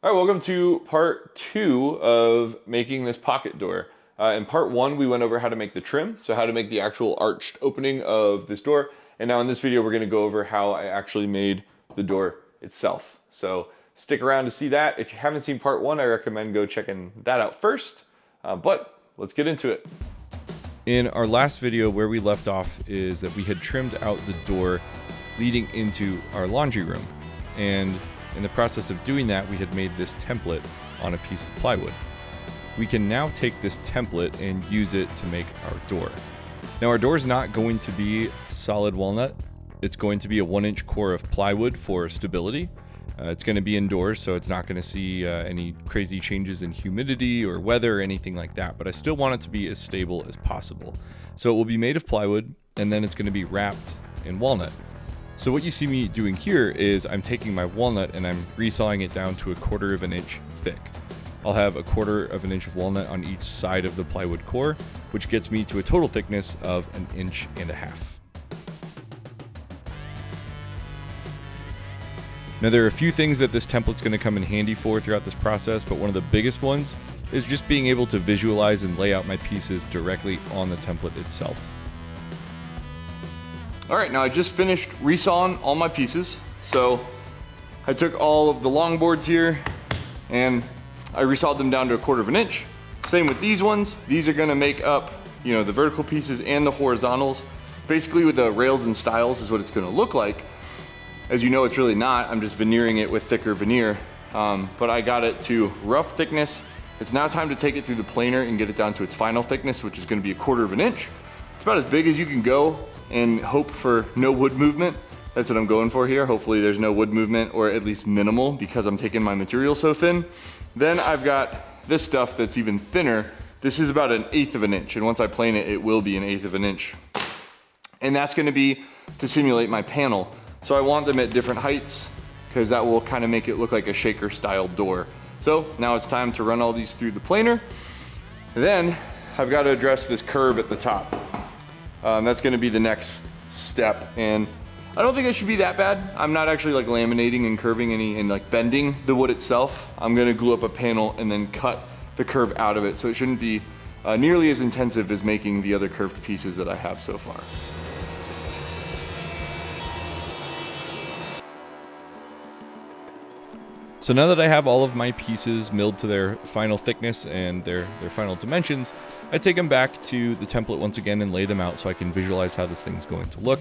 All right, welcome to part 2 of making this pocket door. In part 1, we went over how to make the trim, so how to make the actual arched opening of this door. And now in this video, we're gonna go over how I actually made the door itself. So stick around to see that. If you haven't seen part 1, I recommend go checking that out first. But let's get into it. In our last video, where we left off is that we had trimmed out the door leading into our laundry room. And in the process of doing that, we had made this template on a piece of plywood. We can now take this template and use it to make our door. Now our door is not going to be solid walnut. It's going to be a 1-inch core of plywood for stability. It's going to be indoors, so it's not going to see any crazy changes in humidity or weather or anything like that, but I still want it to be as stable as possible. So it will be made of plywood, and then it's going to be wrapped in walnut. So what you see me doing here is I'm taking my walnut and I'm resawing it down to 1/4 of an inch thick. I'll have 1/4 of an inch of walnut on each side of the plywood core, which gets me to a total thickness of 1.5 inches. Now there are a few things that this template's going to come in handy for throughout this process, but one of the biggest ones is just being able to visualize and lay out my pieces directly on the template itself. All right, now I just finished resawing all my pieces. So I took all of the long boards here and I resawed them down to 1/4 of an inch. Same with these ones. These are gonna make up, the vertical pieces and the horizontals. Basically with the rails and stiles is what it's gonna look like. As you know, it's really not. I'm just veneering it with thicker veneer. But I got it to rough thickness. It's now time to take it through the planer and get it down to its final thickness, which is gonna be 1/4 of an inch. It's about as big as you can go and hope for no wood movement. That's what I'm going for here. Hopefully there's no wood movement, or at least minimal, because I'm taking my material so thin. Then I've got this stuff that's even thinner. This is about 1/8 of an inch, and once I plane it, it will be 1/8 of an inch. And that's gonna be to simulate my panel. So I want them at different heights, because that will kind of make it look like a shaker style door. So now it's time to run all these through the planer. Then I've got to address this curve at the top. That's gonna be the next step, and I don't think it should be that bad. I'm not actually like laminating and curving and like bending the wood itself. I'm gonna glue up a panel and then cut the curve out of it, so it shouldn't be nearly as intensive as making the other curved pieces that I have so far. So now that I have all of my pieces milled to their final thickness and their final dimensions, I take them back to the template once again and lay them out so I can visualize how this thing's going to look.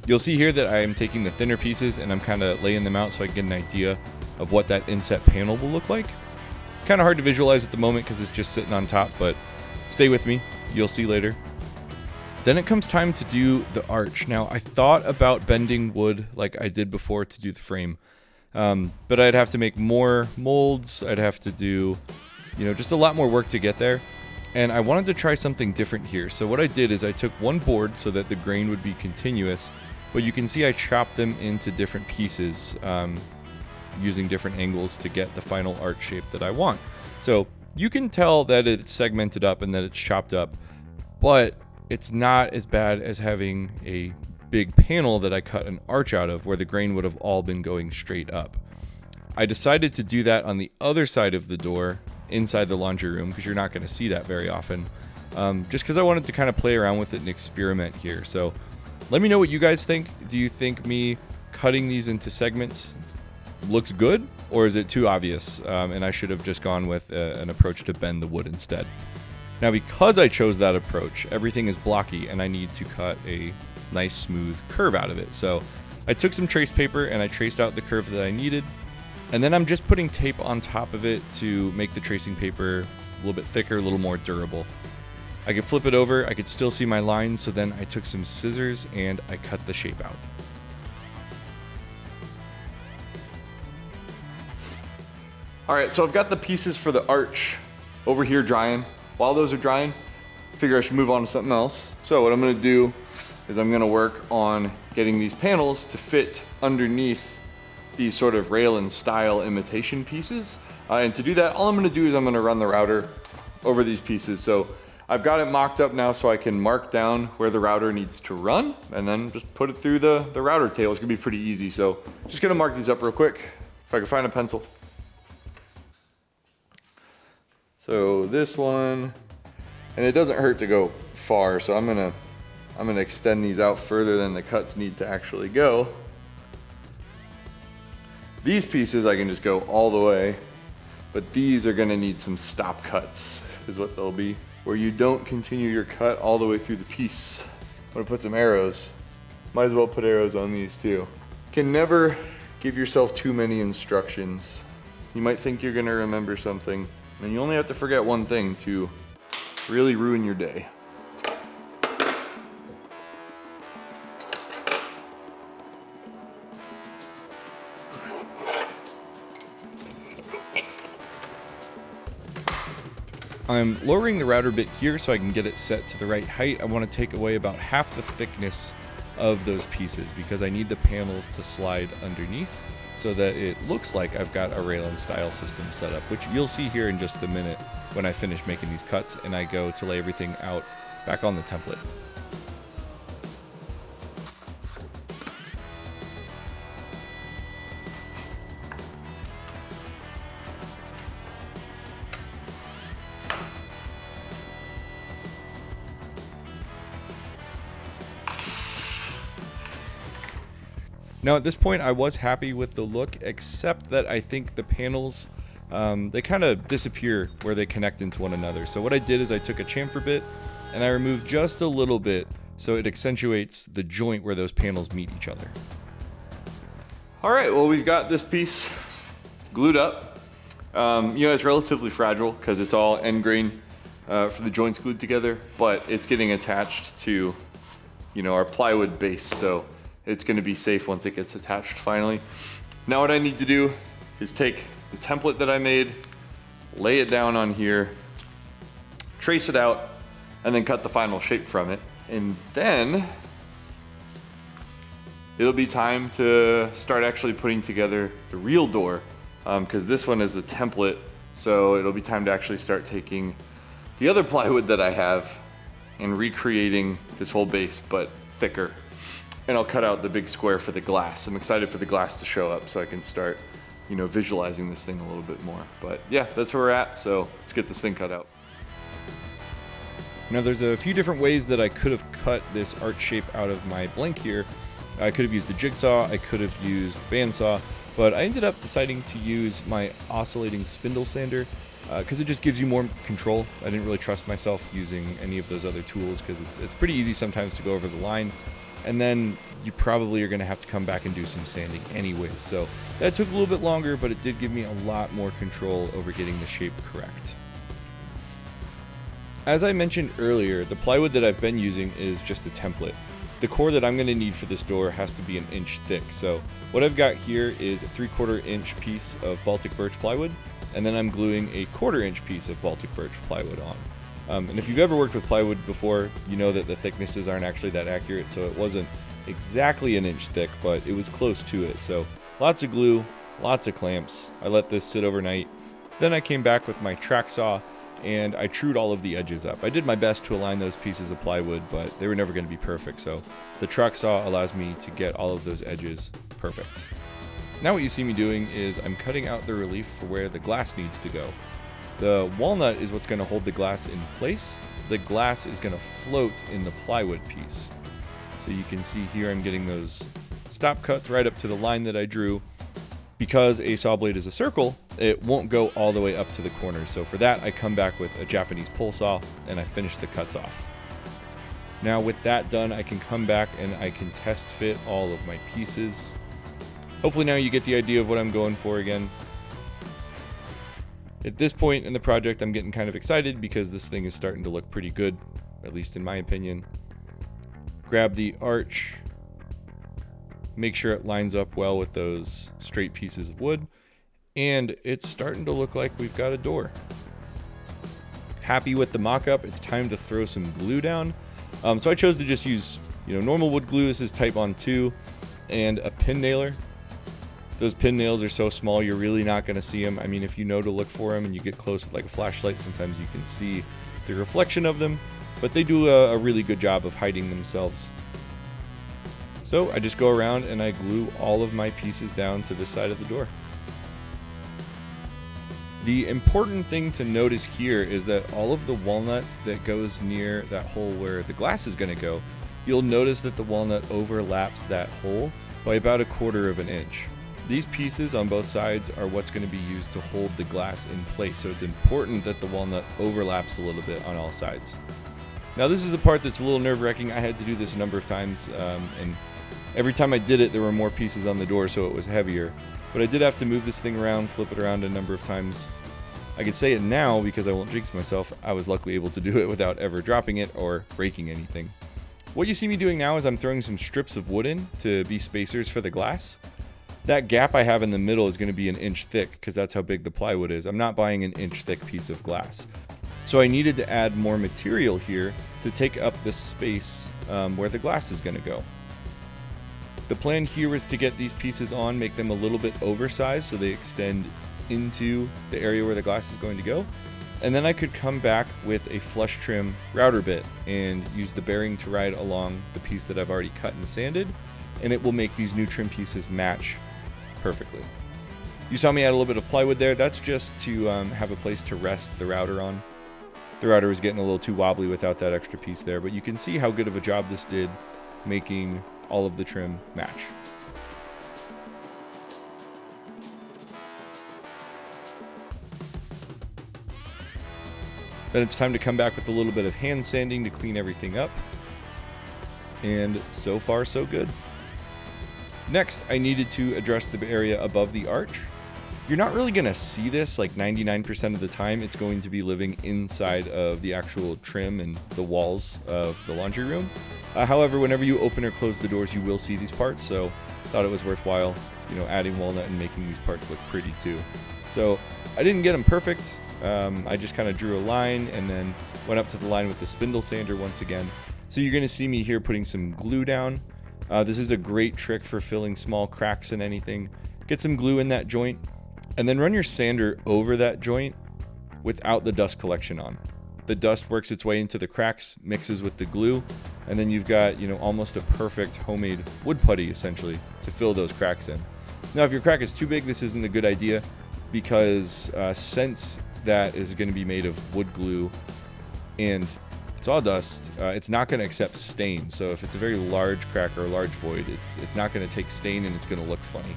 You'll see here that I am taking the thinner pieces and I'm kind of laying them out so I can get an idea of what that inset panel will look like. It's kind of hard to visualize at the moment because it's just sitting on top, but stay with me, you'll see later. Then it comes time to do the arch. Now I thought about bending wood like I did before to do the frame. But I'd have to make more molds. I'd have to do, just a lot more work to get there. And I wanted to try something different here. So what I did is I took one board so that the grain would be continuous, but you can see I chopped them into different pieces, using different angles to get the final arch shape that I want. So you can tell that it's segmented up and that it's chopped up, but it's not as bad as having a big panel that I cut an arch out of where the grain would have all been going straight up. I decided to do that on the other side of the door inside the laundry room because you're not going to see that very often, just because I wanted to kind of play around with it and experiment here. So let me know what you guys think. Do you think me cutting these into segments looks good, or is it too obvious and I should have just gone with an approach to bend the wood instead? Now because I chose that approach, everything is blocky and I need to cut a nice smooth curve out of it. So I took some trace paper and I traced out the curve that I needed, and then I'm just putting tape on top of it to make the tracing paper a little bit thicker, a little more durable. I could flip it over, I could still see my lines, so then I took some scissors and I cut the shape out. All right, so I've got the pieces for the arch over here drying. While those are drying, I figure I should move on to something else. So what I'm gonna do is I'm gonna work on getting these panels to fit underneath these sort of rail and stile imitation pieces. And to do that, all I'm gonna do is I'm gonna run the router over these pieces. So I've got it mocked up now so I can mark down where the router needs to run and then just put it through the router tail. It's gonna be pretty easy. So just gonna mark these up real quick. If I can find a pencil. So this one, and it doesn't hurt to go far, so I'm gonna extend these out further than the cuts need to actually go. These pieces I can just go all the way, but these are gonna need some stop cuts, is what they'll be, where you don't continue your cut all the way through the piece. I'm gonna put some arrows. Might as well put arrows on these too. Can never give yourself too many instructions. You might think you're gonna remember something, and you only have to forget one thing to really ruin your day. I'm lowering the router bit here so I can get it set to the right height. I want to take away about half the thickness of those pieces because I need the panels to slide underneath so that it looks like I've got a railing style system set up, which you'll see here in just a minute when I finish making these cuts and I go to lay everything out back on the template. Now at this point I was happy with the look, except that I think the panels, they kind of disappear where they connect into one another. So what I did is I took a chamfer bit and I removed just a little bit so it accentuates the joint where those panels meet each other. Alright, well we've got this piece glued up. You know, it's relatively fragile because it's all end grain for the joints glued together, but it's getting attached to, you know, our plywood base, so it's going to be safe once it gets attached finally. Now what I need to do is take the template that I made, lay it down on here, trace it out, and then cut the final shape from it. And then it'll be time to start actually putting together the real door, because this one is a template, so it'll be time to actually start taking the other plywood that I have and recreating this whole base, but thicker. And I'll cut out the big square for the glass. I'm excited for the glass to show up so I can start, you know, visualizing this thing a little bit more. But yeah, that's where we're at, so let's get this thing cut out. Now there's a few different ways that I could have cut this arch shape out of my blank here. I could have used a jigsaw, I could have used a bandsaw, but I ended up deciding to use my oscillating spindle sander because it just gives you more control. I didn't really trust myself using any of those other tools because it's pretty easy sometimes to go over the line. And then you probably are going to have to come back and do some sanding anyways. So that took a little bit longer, but it did give me a lot more control over getting the shape correct. As I mentioned earlier, the plywood that I've been using is just a template. The core that I'm going to need for this door has to be 1 inch thick. So what I've got here is a 3/4 inch piece of Baltic birch plywood, and then I'm gluing a 1/4 inch piece of Baltic birch plywood on. And if you've ever worked with plywood before, you know that the thicknesses aren't actually that accurate, so it wasn't exactly 1 inch thick, but it was close to it. So lots of glue, lots of clamps. I let this sit overnight. Then I came back with my track saw and I trued all of the edges up. I did my best to align those pieces of plywood, but they were never going to be perfect, so the track saw allows me to get all of those edges perfect. Now what you see me doing is I'm cutting out the relief for where the glass needs to go. The walnut is what's going to hold the glass in place. The glass is going to float in the plywood piece. So you can see here I'm getting those stop cuts right up to the line that I drew. Because a saw blade is a circle, it won't go all the way up to the corners. So for that, I come back with a Japanese pole saw and I finish the cuts off. Now with that done, I can come back and I can test fit all of my pieces. Hopefully now you get the idea of what I'm going for again. At this point in the project, I'm getting kind of excited because this thing is starting to look pretty good, at least in my opinion. Grab the arch, make sure it lines up well with those straight pieces of wood, and it's starting to look like we've got a door. Happy with the mock-up, it's time to throw some glue down. So I chose to just use, normal wood glue. This is Type Bond 2, and a pin nailer. Those pin nails are so small, you're really not going to see them. I mean, if you know to look for them and you get close with like a flashlight, sometimes you can see the reflection of them, but they do a really good job of hiding themselves. So I just go around and I glue all of my pieces down to this side of the door. The important thing to notice here is that all of the walnut that goes near that hole where the glass is going to go, you'll notice that the walnut overlaps that hole by about 1/4 of an inch. These pieces on both sides are what's going to be used to hold the glass in place, so it's important that the walnut overlaps a little bit on all sides. Now this is a part that's a little nerve-wracking. I had to do this a number of times, and every time I did it there were more pieces on the door, so it was heavier. But I did have to move this thing around, flip it around a number of times. I could say it now because I won't jinx myself. I was luckily able to do it without ever dropping it or breaking anything. What you see me doing now is I'm throwing some strips of wood in to be spacers for the glass. That gap I have in the middle is going to be 1 inch thick because that's how big the plywood is. I'm not buying 1 inch thick piece of glass. So I needed to add more material here to take up the space where the glass is going to go. The plan here is to get these pieces on, make them a little bit oversized so they extend into the area where the glass is going to go. And then I could come back with a flush trim router bit and use the bearing to ride along the piece that I've already cut and sanded, and it will make these new trim pieces match perfectly. You saw me add a little bit of plywood there. That's just to have a place to rest the router on. The router was getting a little too wobbly without that extra piece there, but you can see how good of a job this did making all of the trim match. Then it's time to come back with a little bit of hand sanding to clean everything up. And so far so good. Next, I needed to address the area above the arch. You're not really going to see this like 99% of the time. It's going to be living inside of the actual trim and the walls of the laundry room. However, whenever you open or close the doors, you will see these parts. So thought it was worthwhile, adding walnut and making these parts look pretty too. So I didn't get them perfect. I just kind of drew a line and then went up to the line with the spindle sander once again. So you're going to see me here putting some glue down. This is a great trick for filling small cracks in anything. Get some glue in that joint and then run your sander over that joint without the dust collection on. The dust works its way into the cracks, mixes with the glue, and then you've got, almost a perfect homemade wood putty essentially to fill those cracks in. Now, if your crack is too big, this isn't a good idea because since that is going to be made of wood glue and sawdust, it's not going to accept stain. So if it's a very large crack or a large void, it's not going to take stain and it's going to look funny.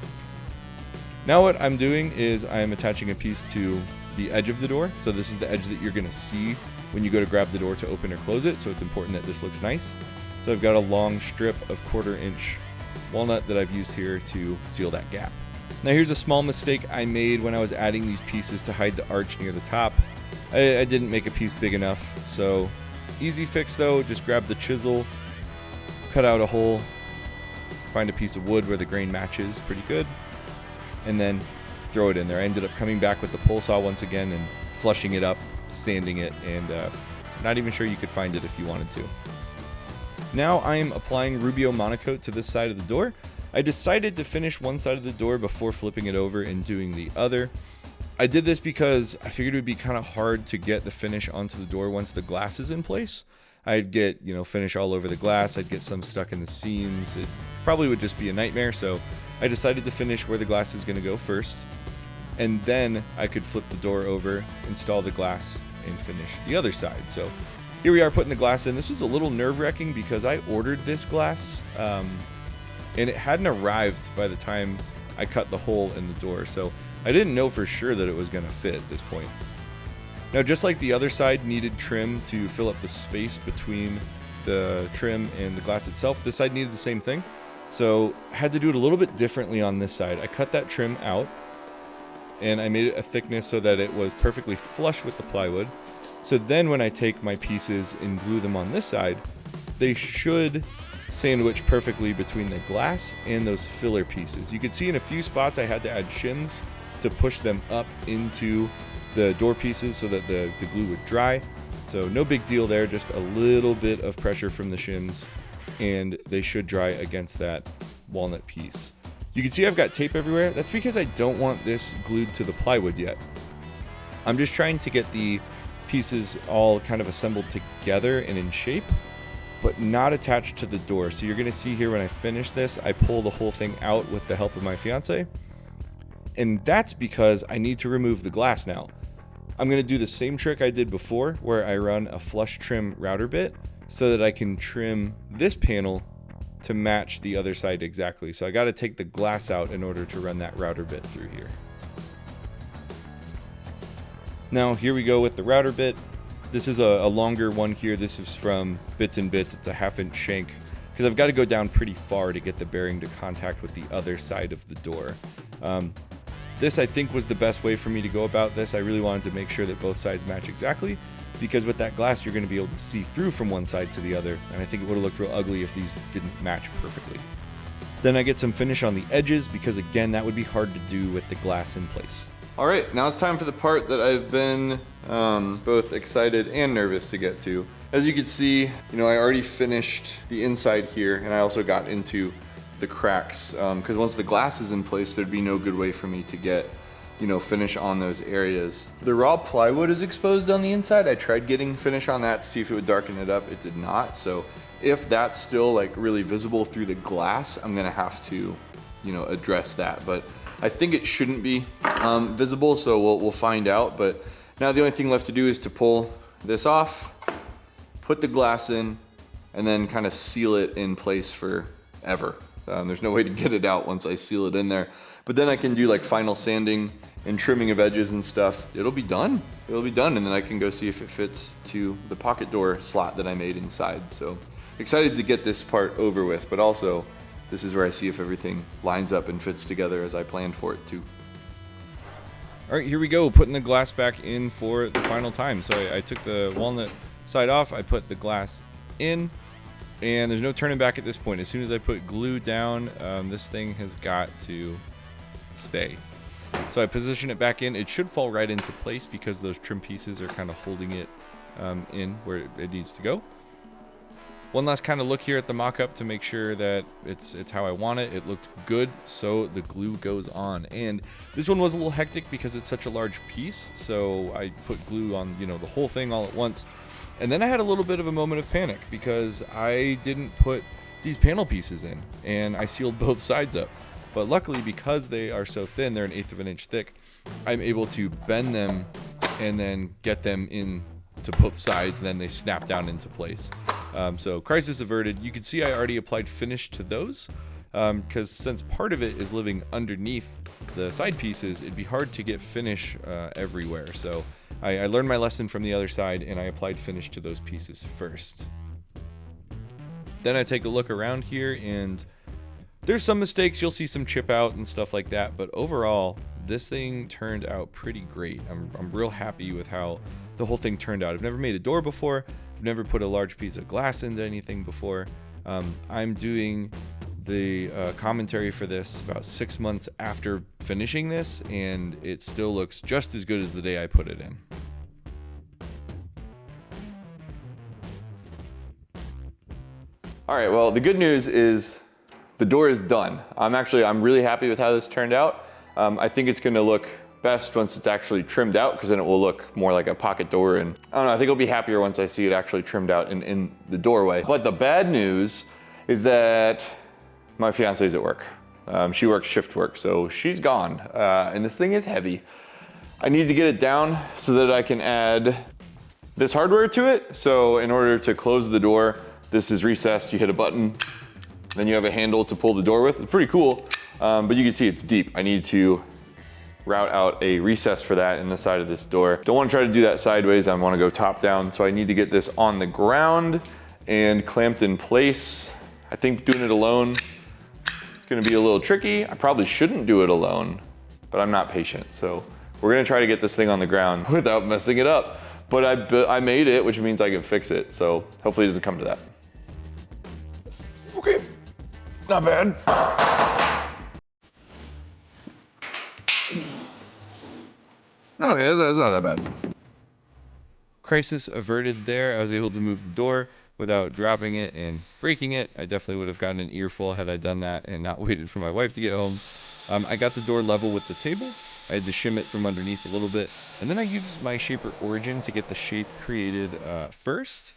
Now what I'm doing is I'm attaching a piece to the edge of the door. So this is the edge that you're going to see when you go to grab the door to open or close it. So it's important that this looks nice. So I've got a long strip of 1/4 inch walnut that I've used here to seal that gap. Now here's a small mistake I made when I was adding these pieces to hide the arch near the top. I didn't make a piece big enough, so easy fix though, just grab the chisel, cut out a hole, find a piece of wood where the grain matches pretty good, and then throw it in there. I ended up coming back with the pole saw once again and flushing it up, sanding it, and not even sure you could find it if you wanted to. Now I'm applying Rubio Monocoat to this side of the door. I decided to finish one side of the door before flipping it over and doing the other. I did this because I figured it would be kind of hard to get the finish onto the door once the glass is in place. I'd get, finish all over the glass. I'd get some stuck in the seams. It probably would just be a nightmare. So I decided to finish where the glass is going to go first. And then I could flip the door over, install the glass, and finish the other side. So here we are putting the glass in. This was a little nerve-wracking because I ordered this glass and it hadn't arrived by the time I cut the hole in the door. So I didn't know for sure that it was going to fit at this point. Now, just like the other side needed trim to fill up the space between the trim and the glass itself, this side needed the same thing. So I had to do it a little bit differently on this side. I cut that trim out and I made it a thickness so that it was perfectly flush with the plywood. So then when I take my pieces and glue them on this side, they should sandwich perfectly between the glass and those filler pieces. You can see in a few spots I had to add shims to push them up into the door pieces so that the glue would dry. So no big deal there, just a little bit of pressure from the shims and they should dry against that walnut piece. You can see I've got tape everywhere. That's because I don't want this glued to the plywood yet. I'm just trying to get the pieces all kind of assembled together and in shape, but not attached to the door. So you're gonna see here when I finish this, I pull the whole thing out with the help of my fiance. And that's because I need to remove the glass now. I'm going to do the same trick I did before, where I run a flush trim router bit so that I can trim this panel to match the other side exactly. So I got to take the glass out in order to run that router bit through here. Now here we go with the router bit. This is a longer one here. This is from Bits and Bits. It's a 1/2-inch shank because I've got to go down pretty far to get the bearing to contact with the other side of the door. This I think was the best way for me to go about this. I really wanted to make sure that both sides match exactly, because with that glass you're going to be able to see through from one side to the other, and I think it would have looked real ugly if these didn't match perfectly. Then I get some finish on the edges because again that would be hard to do with the glass in place. Alright, now it's time for the part that I've been both excited and nervous to get to. As you can see, I already finished the inside here, and I also got into the cracks, because once the glass is in place, there'd be no good way for me to get, finish on those areas. The raw plywood is exposed on the inside. I tried getting finish on that to see if it would darken it up. It did not. So if that's still like really visible through the glass, I'm gonna have to, address that. But I think it shouldn't be visible, so we'll find out. But now the only thing left to do is to pull this off, put the glass in, and then kind of seal it in place forever. There's no way to get it out once I seal it in there. But then I can do like final sanding and trimming of edges and stuff. It'll be done. It'll be done, and then I can go see if it fits to the pocket door slot that I made inside. So excited to get this part over with, but also this is where I see if everything lines up and fits together as I planned for it to. All right, here we go, putting the glass back in for the final time. So I took the walnut side off, I put the glass in, and there's no turning back at this point. As soon as I put glue down, this thing has got to stay. So I position it back in. It should fall right into place because those trim pieces are kind of holding it in where it needs to go. One last kind of look here at the mock-up to make sure that it's how I want it. It looked good, so the glue goes on. And this one was a little hectic because it's such a large piece, so I put glue on, the whole thing all at once. And then I had a little bit of a moment of panic because I didn't put these panel pieces in, and I sealed both sides up. But luckily, because they are so thin, they're 1/8 of an inch thick, I'm able to bend them and then get them in to both sides, and then they snap down into place. So crisis averted. You can see I already applied finish to those because since part of it is living underneath the side pieces, it'd be hard to get finish everywhere. So I learned my lesson from the other side, and I applied finish to those pieces first. Then I take a look around here, and there's some mistakes. You'll see some chip out and stuff like that, but overall this thing turned out pretty great. I'm real happy with how the whole thing turned out. I've never made a door before. I've never put a large piece of glass into anything before. I'm doing the commentary for this about 6 months after finishing this, and it still looks just as good as the day I put it in. All right, well, the good news is the door is done. I'm really happy with how this turned out. I think it's gonna look best once it's actually trimmed out, because then it will look more like a pocket door, and I don't know, I think I'll be happier once I see it actually trimmed out in the doorway. But the bad news is that my fiance's at work. She works shift work, so she's gone, and this thing is heavy. I need to get it down so that I can add this hardware to it. So in order to close the door, this is recessed, you hit a button, then you have a handle to pull the door with. It's pretty cool, but you can see it's deep. I need to route out a recess for that in the side of this door. Don't want to try to do that sideways. I want to go top down. So I need to get this on the ground and clamped in place. I think doing it alone is going to be a little tricky. I probably shouldn't do it alone, but I'm not patient. So we're going to try to get this thing on the ground without messing it up. But I made it, which means I can fix it. So hopefully it doesn't come to that. Okay, not bad. Okay, that's not that bad. Crisis averted there. I was able to move the door without dropping it and breaking it. I definitely would have gotten an earful had I done that and not waited for my wife to get home. I got the door level with the table. I had to shim it from underneath a little bit. And then I used my shaper origin to get the shape created first.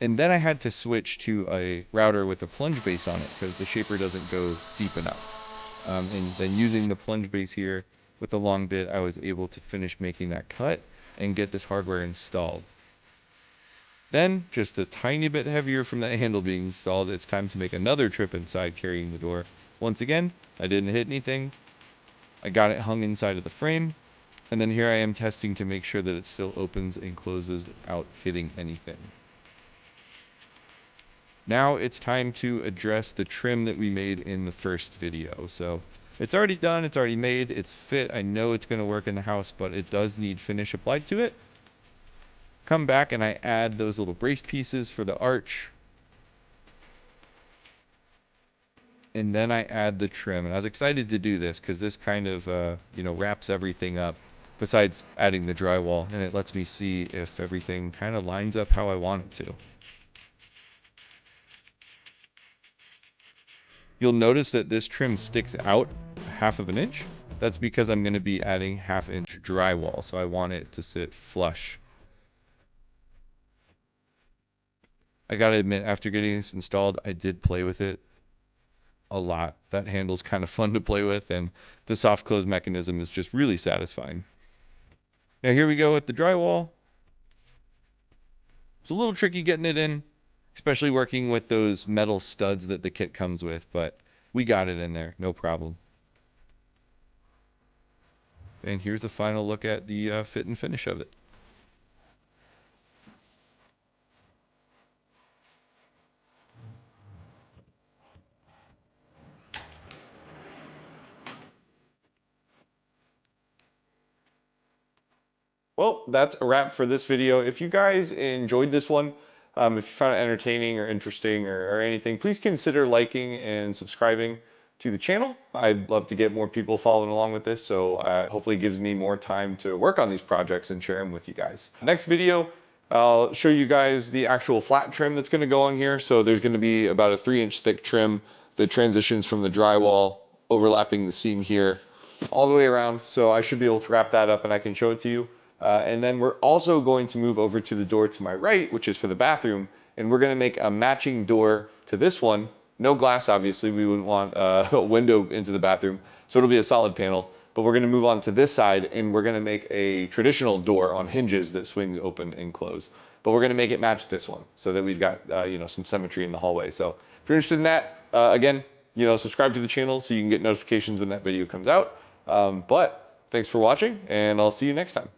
And then I had to switch to a router with a plunge base on it because the shaper doesn't go deep enough. And then using the plunge base here, with the long bit, I was able to finish making that cut and get this hardware installed. Then, just a tiny bit heavier from that handle being installed, it's time to make another trip inside carrying the door. Once again, I didn't hit anything. I got it hung inside of the frame. And then here I am testing to make sure that it still opens and closes without hitting anything. Now it's time to address the trim that we made in the first video. So it's already done, it's already made, it's fit. I know it's going to work in the house, but it does need finish applied to it. Come back and I add those little brace pieces for the arch. And then I add the trim. And I was excited to do this because this kind of, wraps everything up besides adding the drywall. And it lets me see if everything kind of lines up how I want it to. You'll notice that this trim sticks out 1/2 inch. That's because I'm going to be adding 1/2 inch drywall. So I want it to sit flush. I gotta admit, after getting this installed, I did play with it a lot. That handle's kind of fun to play with, and the soft close mechanism is just really satisfying. Now here we go with the drywall. It's a little tricky getting it in, especially working with those metal studs that the kit comes with, but we got it in there, no problem. And here's a final look at the fit and finish of it. Well, that's a wrap for this video. If you guys enjoyed this one, if you found it entertaining or interesting or anything, please consider liking and subscribing to the channel. I'd love to get more people following along with this, so hopefully it gives me more time to work on these projects and share them with you guys. Next video, I'll show you guys the actual flat trim that's going to go on here. So there's going to be about a 3-inch thick trim that transitions from the drywall overlapping the seam here all the way around. So I should be able to wrap that up and I can show it to you. And then we're also going to move over to the door to my right, which is for the bathroom. And we're going to make a matching door to this one. No glass, obviously. We wouldn't want a window into the bathroom. So it'll be a solid panel. But we're going to move on to this side and we're going to make a traditional door on hinges that swings open and close. But we're going to make it match this one so that we've got, some symmetry in the hallway. So if you're interested in that, again, subscribe to the channel so you can get notifications when that video comes out. But thanks for watching and I'll see you next time.